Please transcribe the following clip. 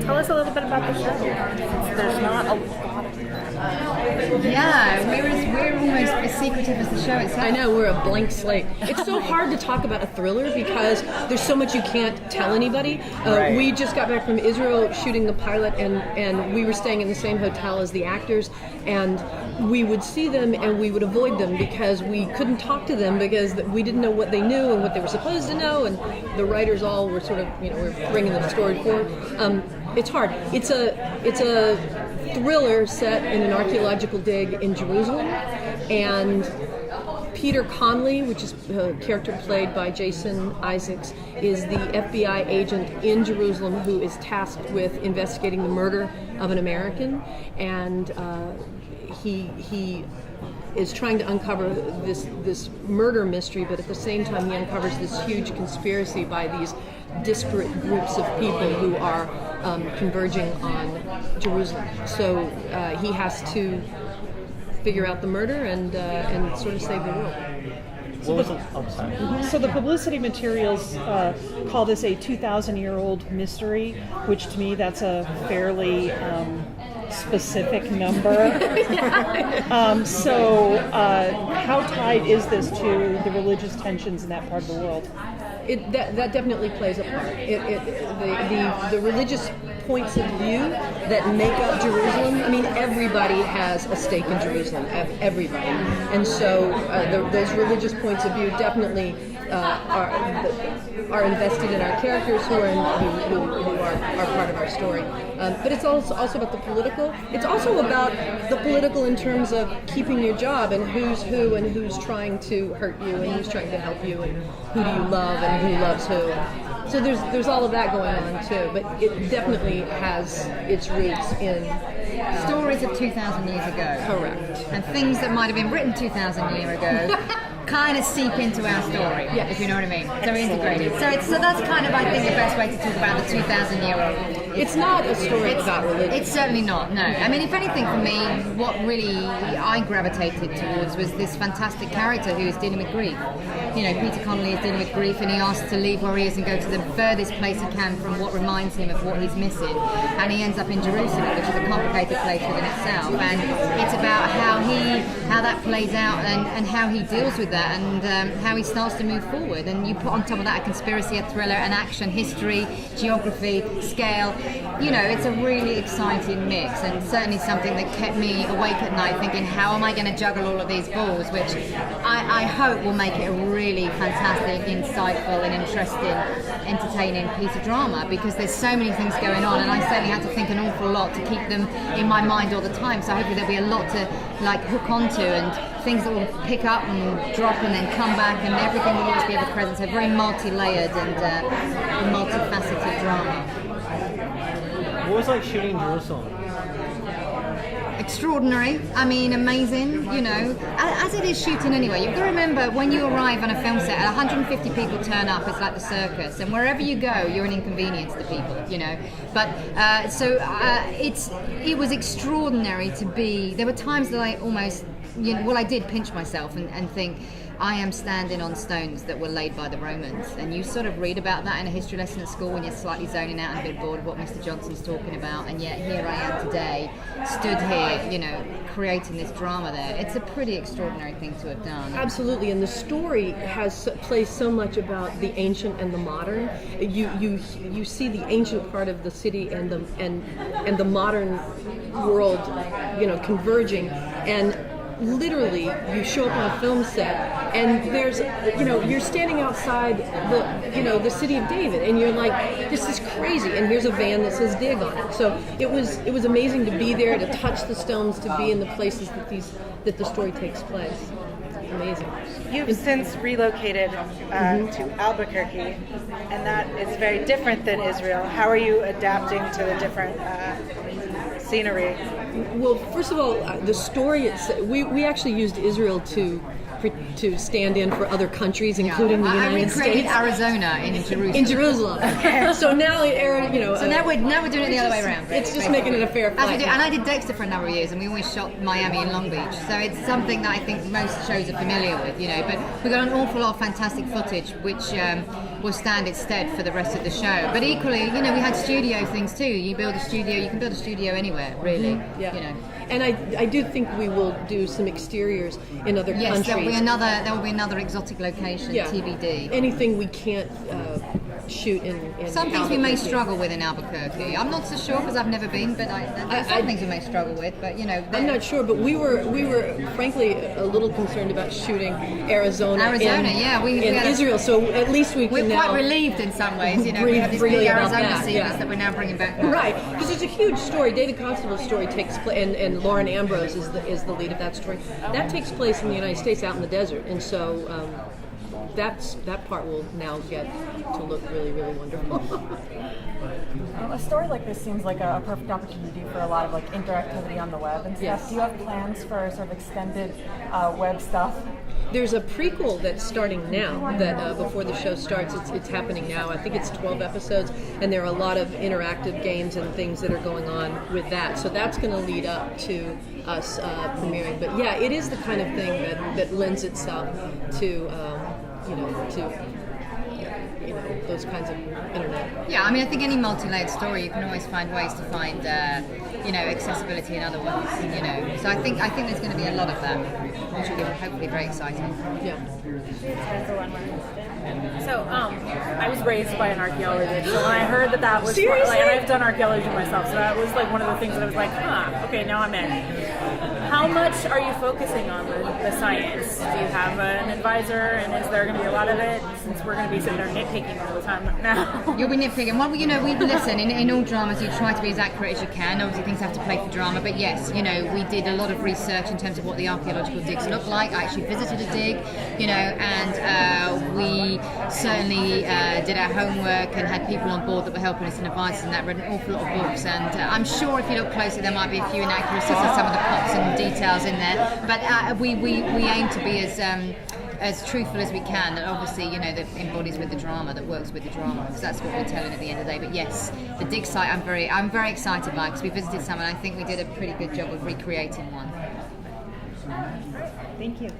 tell us a little bit about the show. There's not a lot of Yeah, we're almost as secretive as the show itself. I know, we're a blank slate. It's so hard to talk about a thriller because there's so much you can't tell anybody. Right. We just got back from Israel shooting the pilot, and we were staying in the same hotel as the actors, and we would see them and we would avoid them because we couldn't talk to them because we didn't know what they knew and what they were supposed to know, and the writers all were sort of, were bringing the story forward. It's hard. It's a thriller set in an archaeological dig in Jerusalem, and Peter Conley, which is a character played by Jason Isaacs, is the FBI agent in Jerusalem who is tasked with investigating the murder of an American, and he is trying to uncover this murder mystery, but at the same time he uncovers this huge conspiracy by these disparate groups of people who are converging on Jerusalem. So he has to figure out the murder and sort of save the world. So the publicity materials call this a 2,000-year-old mystery, which to me that's a fairly specific number. So how tied is this to the religious tensions in that part of the world? That definitely plays a part. The religious points of view that make up Jerusalem. I mean, everybody has a stake in Jerusalem. Everybody, and so those religious points of view definitely are invested in our characters who are part of our story. But it's also about the political. It's also about the political in terms of keeping your job and who's who and who's trying to hurt you and who's trying to help you and who do you love and who loves who. So there's all of that going on too. But it definitely has its roots in stories of 2,000 years ago. Correct. And things that might have been written 2,000 years ago kind of seep into our story, if you know what I mean. So integrated. So that's kind of, I think, the best way to talk about the 2,000-year-old. It's not a story about religion. It's certainly not, no. I mean, if anything, for me, what really I gravitated towards was this fantastic character who is dealing with grief. Peter Connolly is dealing with grief, and he asks to leave where he is and go to the furthest place he can from what reminds him of what he's missing. And he ends up in Jerusalem, which is a complicated place within itself. And it's about how that plays out and how he deals with that and how he starts to move forward. And you put on top of that a conspiracy, a thriller, an action, history, geography, scale. It's a really exciting mix, and certainly something that kept me awake at night thinking, how am I going to juggle all of these balls, which I hope will make it a really fantastic, insightful and interesting, entertaining piece of drama, because there's so many things going on, and I certainly had to think an awful lot to keep them in my mind all the time. So hopefully there'll be a lot to hook onto, and things that will pick up and drop and then come back, and everything will always be ever present. So very multi-layered and multifaceted drama. What was it like shooting in Jerusalem? Extraordinary. I mean, amazing, as it is shooting anyway. You've got to remember, when you arrive on a film set, 150 people turn up, it's like the circus, and wherever you go, you're an inconvenience to people, But, it was extraordinary to be, there were times that I almost, I did pinch myself and think, I am standing on stones that were laid by the Romans, and you sort of read about that in a history lesson at school when you're slightly zoning out and a bit bored of what Mr. Johnson's talking about, and yet here I am today, stood here, creating this drama there. It's a pretty extraordinary thing to have done. Absolutely, and the story plays so much about the ancient and the modern. You see the ancient part of the city and the modern world, converging, and literally you show up on a film set and there's you're standing outside the city of David, and you're like, this is crazy, and here's a van that says dig on it. So it was amazing to be there, to touch the stones, to be in the places that the story takes place. Amazing. You've since relocated to Albuquerque, and that is very different than Israel. How are you adapting to the different scenery? Well, first of all, the story, we actually used Israel to to stand in for other countries, including the I United recreated States. Arizona in Jerusalem. In Jerusalem. So now, So now we're doing it the other way around. It's just making it a fair As we fight. do, and I did Dexter for a number of years, and we always shot Miami and Long Beach. So it's something that I think most shows are familiar with, But we got an awful lot of fantastic footage, which will stand its stead for the rest of the show. But equally, we had studio things too. You can build a studio anywhere, really. Yeah. And I do think we will do some exteriors in other Yes, countries. there will be another exotic location, Yeah. TBD. Anything we can't shoot in Some things we may Albuquerque. struggle with in Albuquerque. I'm not so sure because I've never been, but there's some things we may struggle with. But I'm not sure, but we were frankly a little concerned about shooting Arizona, we in had Israel. So at least we we're can quite now relieved in some ways. We breathe have these freely big about Arizona that, scenes yeah. that we're now bringing back. Right, because it's a huge story. David Constable's story takes place, and Lauren Ambrose is the lead of that story. That takes place in the United States, out in the desert, and so that part will now get to look really, really wonderful. A story like this seems like a perfect opportunity for a lot of interactivity on the web and stuff. Yes. Do you have plans for sort of extended web stuff? There's a prequel that's starting now. That before the show starts, it's happening now. I think it's 12 episodes, and there are a lot of interactive games and things that are going on with that. So that's going to lead up to us premiering. But yeah, it is the kind of thing that lends itself to those kinds of internet. Yeah, I think any multi-layered story, you can always find ways to find, accessibility in other ways. So I think there's going to be a lot of that, which will be hopefully very exciting. Yeah. So, I was raised by an archaeologist, so when I heard that was Seriously? and I've done archaeology myself, so that was one of the things that I was like, okay, now I'm in. How much are you focusing on the science? Do you have an advisor, and is there going to be a lot of it, since we're going to be sitting there nitpicking all the time now? You'll be nitpicking. Well, we listen, in all dramas you try to be as accurate as you can. Obviously things have to play for drama, but yes, we did a lot of research in terms of what the archaeological digs look like. I actually visited a dig, and we certainly did our homework and had people on board that were helping us and advising that, read an awful lot of books, and I'm sure if you look closely there might be a few inaccuracies in some of the plots and details in there, but we aim to be as truthful as we can, and obviously, that embodies with the drama, that works with the drama, because that's what we're telling at the end of the day. But yes, the dig site I'm very excited by, because we visited some and I think we did a pretty good job of recreating one. Thank you.